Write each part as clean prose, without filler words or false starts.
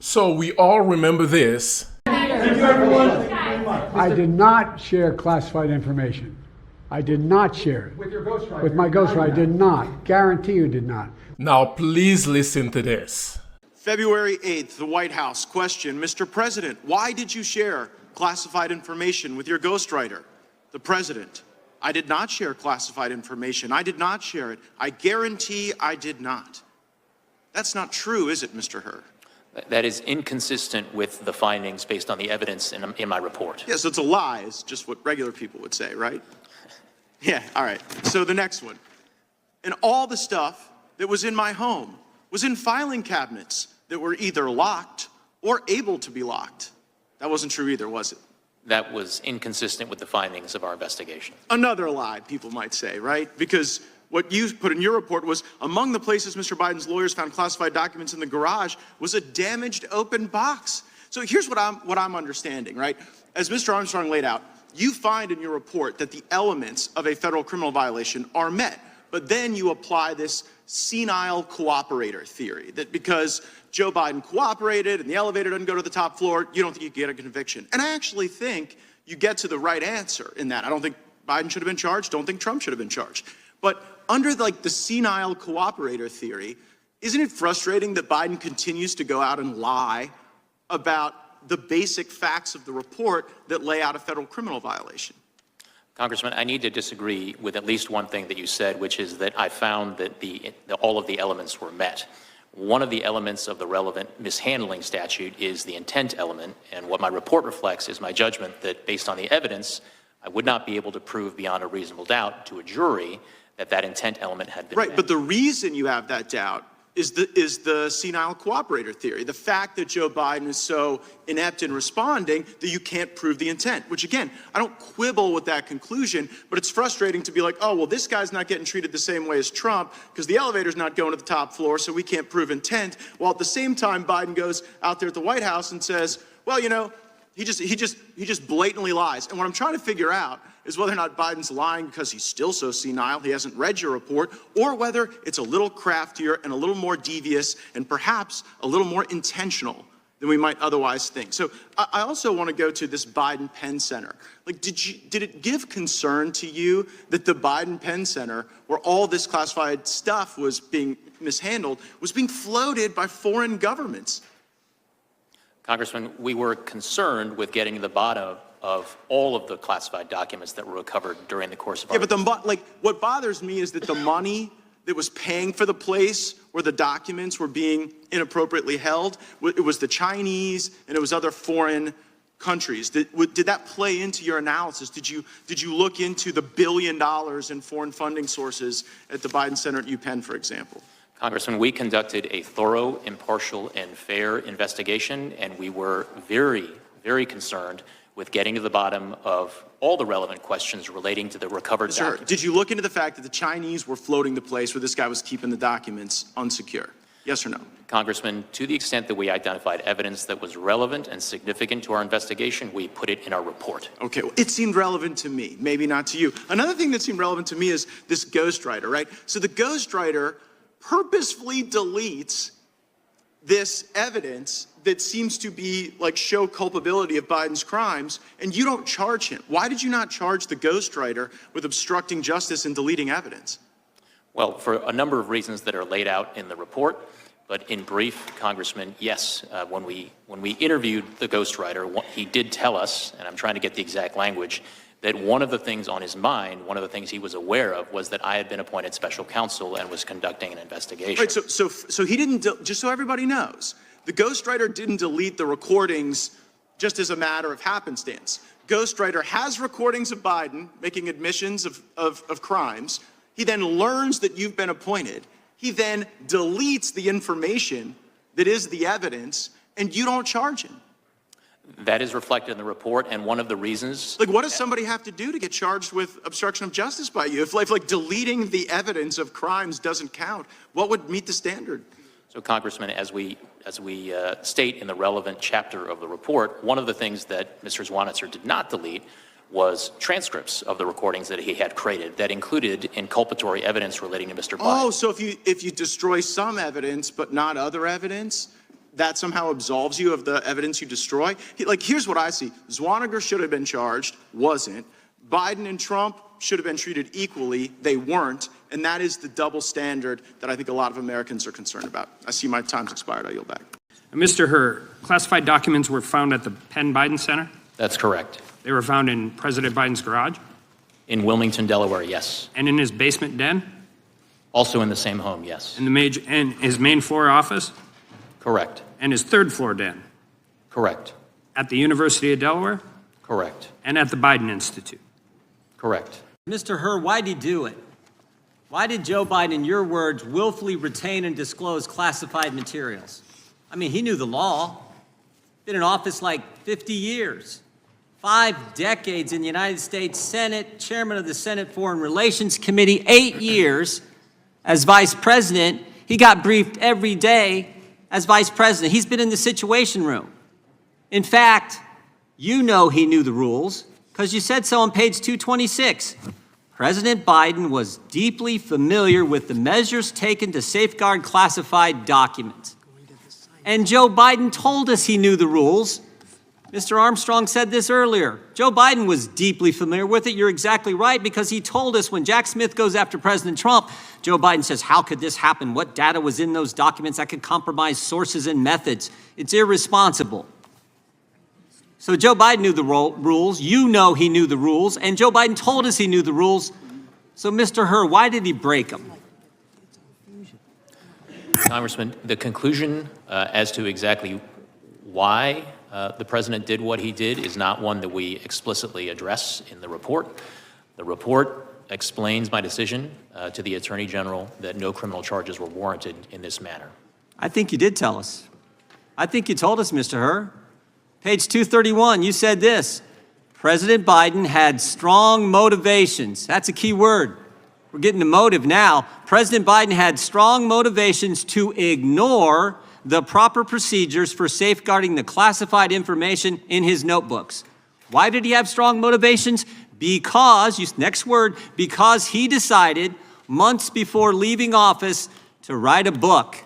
So we all remember this. Thank you, everyone. I did not share classified information. I did not share it. With your ghostwriter. With my ghostwriter, I did not. Guarantee you did not. Now please listen to this. February 8th, the White House question, Mr. President, why did you share classified information with your ghostwriter? The President, I did not share classified information. I did not share it. I guarantee I did not. That's not true, is it, Mr. Hur? That is inconsistent with the findings based on the evidence in my report. Yes, it's a lie, is just what regular people would say, right? Yeah, all right. So the next one. And all the stuff that was in my home was in filing cabinets that were either locked or able to be locked. That wasn't true either, was it? That was inconsistent with the findings of our investigation. Another lie, people might say, right? Because what you put in your report was among the places Mr. Biden's lawyers found classified documents in the garage was a damaged open box. So here's what I'm understanding, right? As Mr. Armstrong laid out, you find in your report that the elements of a federal criminal violation are met, but then you apply this senile cooperator theory that because Joe Biden cooperated and the elevator doesn't go to the top floor, you don't think you get a conviction. And I actually think you get to the right answer in that. I don't think Biden should have been charged. Don't think Trump should have been charged. But under the senile cooperator theory, isn't it frustrating that Biden continues to go out and lie about the basic facts of the report that lay out a federal criminal violation? Congressman, I need to disagree with at least one thing that you said, which is that I found that all of the elements were met. One of the elements of the relevant mishandling statute is the intent element, and what my report reflects is my judgment that based on the evidence, I would not be able to prove beyond a reasonable doubt to a jury that that intent element had been met. Right, but the reason you have that doubt is the senile cooperator theory. The fact that Joe Biden is so inept in responding that you can't prove the intent, which again, I don't quibble with that conclusion, but it's frustrating to be like, oh, well, this guy's not getting treated the same way as Trump because the elevator's not going to the top floor, so we can't prove intent. While at the same time, Biden goes out there at the White House and says, well, you know, he just blatantly lies. And what I'm trying to figure out is whether or not Biden's lying because he's still so senile, he hasn't read your report, or whether it's a little craftier and a little more devious and perhaps a little more intentional than we might otherwise think. So I also want to go to this Biden Penn Center. Like, did it give concern to you that the Biden Penn Center, where all this classified stuff was being mishandled, was being floated by foreign governments? Congressman, we were concerned with getting to the bottom of all of the classified documents that were recovered during the course of our... Yeah, but what bothers me is that the money that was paying for the place where the documents were being inappropriately held, it was the Chinese and it was other foreign countries. Did that play into your analysis? Did you look into the $1 billion in foreign funding sources at the Biden Center at UPenn, for example? Congressman, we conducted a thorough, impartial, and fair investigation, and we were very, very concerned with getting to the bottom of all the relevant questions relating to the recovered documents. Did you look into the fact that the Chinese were floating the place where this guy was keeping the documents unsecure? Yes or no? Congressman, to the extent that we identified evidence that was relevant and significant to our investigation, we put it in our report. Okay, well, it seemed relevant to me, maybe not to you. Another thing that seemed relevant to me is this ghostwriter, right? So the ghostwriter purposefully deletes this evidence that seems to be show culpability of Biden's crimes, and you don't charge him. Why did you not charge the ghostwriter with obstructing justice and deleting evidence? Well, for a number of reasons that are laid out in the report, but in brief, Congressman, yes, when we interviewed the ghostwriter, he did tell us, and I'm trying to get the exact language, that one of the things on his mind, one of the things he was aware of, was that I had been appointed special counsel and was conducting an investigation. Right, so he didn't, just so everybody knows, the ghostwriter didn't delete the recordings just as a matter of happenstance. Ghostwriter has recordings of Biden making admissions of crimes. He then learns that you've been appointed. He then deletes the information that is the evidence, and you don't charge him. That is reflected in the report, and one of the reasons... What does somebody have to do to get charged with obstruction of justice by you? If deleting the evidence of crimes doesn't count, what would meet the standard? So, Congressman, as we state in the relevant chapter of the report, one of the things that Mr. Zwanitzer did not delete was transcripts of the recordings that he had created that included inculpatory evidence relating to Mr. Biden. Oh, so if you destroy some evidence but not other evidence, that somehow absolves you of the evidence you destroy? Here's what I see. Zwaniger should have been charged, wasn't. Biden and Trump should have been treated equally. They weren't. And that is the double standard that I think a lot of Americans are concerned about. I see my time's expired. I yield back. Mr. Hur, classified documents were found at the Penn Biden Center? That's correct. They were found in President Biden's garage? In Wilmington, Delaware, yes. And in his basement den? Also in the same home, yes. In his main floor office? Correct. And his third floor den? Correct. At the University of Delaware? Correct. And at the Biden Institute? Correct. Mr. Hur, why'd he do it? Why did Joe Biden, in your words, willfully retain and disclose classified materials? I mean, he knew the law. Been in office like 50 years. 5 decades in the United States Senate, chairman of the Senate Foreign Relations Committee, 8 years as vice president. He got briefed every day as vice president. He's been in the Situation Room. In fact, you know he knew the rules because you said so on page 226. President Biden was deeply familiar with the measures taken to safeguard classified documents. And Joe Biden told us he knew the rules. Mr. Armstrong said this earlier. Joe Biden was deeply familiar with it. You're exactly right, because he told us when Jack Smith goes after President Trump, Joe Biden says, how could this happen? What data was in those documents that could compromise sources and methods? It's irresponsible. So Joe Biden knew the rules. You know he knew the rules. And Joe Biden told us he knew the rules. So, Mr. Hur, why did he break them? Congressman, the conclusion as to exactly why the president did what he did is not one that we explicitly address in the report. The report explains my decision to the Attorney General that no criminal charges were warranted in this manner. I think you did tell us. I think you told us, Mr. Hur. Page 231, you said this. President Biden had strong motivations. That's a key word. We're getting to motive now. President Biden had strong motivations to ignore the proper procedures for safeguarding the classified information in his notebooks. Why did he have strong motivations? Because, next word, because he decided months before leaving office to write a book.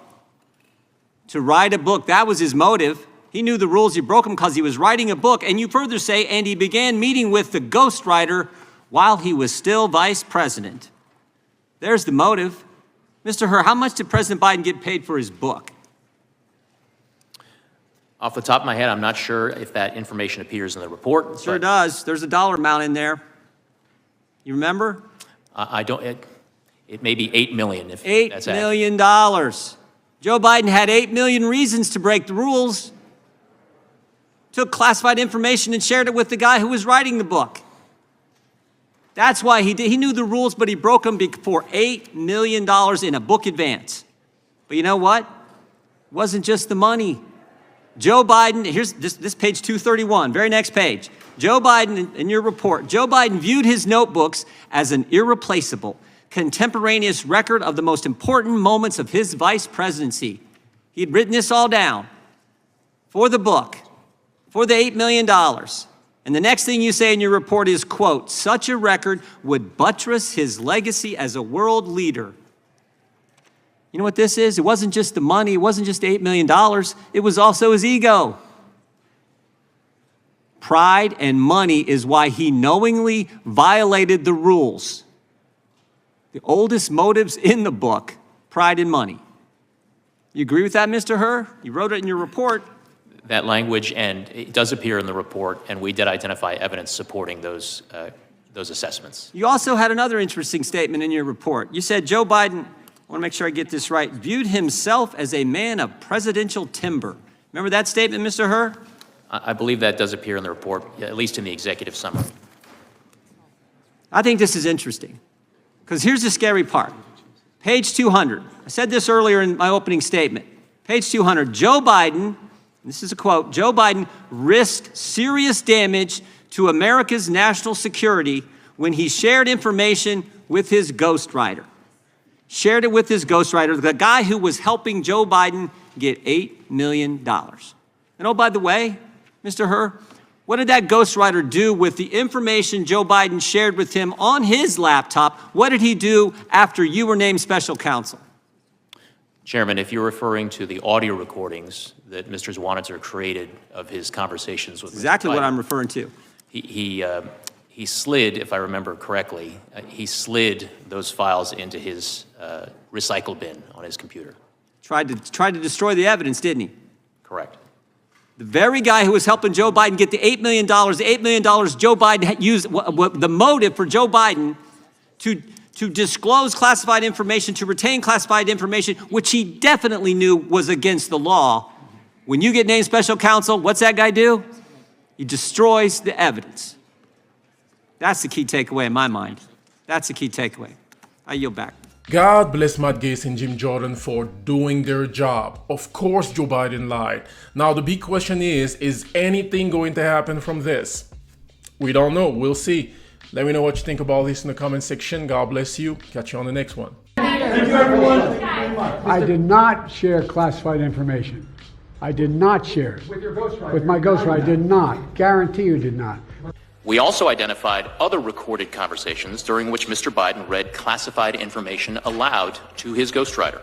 To write a book, that was his motive. He knew the rules, he broke them because he was writing a book. And you further say, and he began meeting with the ghostwriter while he was still vice president. There's the motive. Mr. Hur, how much did President Biden get paid for his book? Off the top of my head, I'm not sure if that information appears in the report. Sure does. There's a dollar amount in there. You remember? I don't, it may be $8 million if $8 that's million. Joe Biden had 8 million reasons to break the rules. Took classified information and shared it with the guy who was writing the book. That's why he did. He knew the rules, but he broke them for $8 million in a book advance. But you know what? It wasn't just the money. Joe Biden, here's this page 231, very next page. Joe Biden, in your report, Joe Biden viewed his notebooks as an irreplaceable, contemporaneous record of the most important moments of his vice presidency. He had written this all down for the book, for the $8 million. And the next thing you say in your report is, quote, such a record would buttress his legacy as a world leader. You know what this is? It wasn't just the money. It wasn't just $8 million. It was also his ego. Pride and money is why he knowingly violated the rules. The oldest motives in the book, pride and money. You agree with that, Mr. Hur? You wrote it in your report. that language, and it does appear in the report, and we did identify evidence supporting those assessments. You also had another interesting statement in your report. You said Joe Biden, I want to make sure I get this right, viewed himself as a man of presidential timber. Remember that statement, Mr. Hur? I believe that does appear in the report, at least in the executive summary. I think this is interesting, because here's the scary part. Page 200. I said this earlier in my opening statement. Page 200, Joe Biden, this is a quote, Joe Biden risked serious damage to America's national security when he shared information with his ghostwriter. Shared it with his ghostwriter, the guy who was helping Joe Biden get $8 million. And oh, by the way, Mr. Hur, what did that ghostwriter do with the information Joe Biden shared with him on his laptop? What did he do after you were named special counsel? Chairman, if you're referring to the audio recordings that Mr. Zwanitzer created of his conversations with Exactly Mr. Biden, what I'm referring to. he slid, if I remember correctly, he slid those files into his recycle bin on his computer. Tried to destroy the evidence, didn't he? Correct. The very guy who was helping Joe Biden get the $8 million, Joe Biden had used, the motive for Joe Biden to disclose classified information, to retain classified information, which he definitely knew was against the law. When you get named special counsel, what's that guy do? He destroys the evidence. That's the key takeaway in my mind. That's the key takeaway. I yield back. God bless Matt Gaetz and Jim Jordan for doing their job. Of course Joe Biden lied. Now the big question is anything going to happen from this? We don't know. We'll see. Let me know what you think about this in the comment section. God bless you. Catch you on the next one. Thank you, everyone. I did not share classified information. I did not share it. With my ghostwriter, I did not. Guarantee you did not. We also identified other recorded conversations during which Mr. Biden read classified information aloud to his ghostwriter.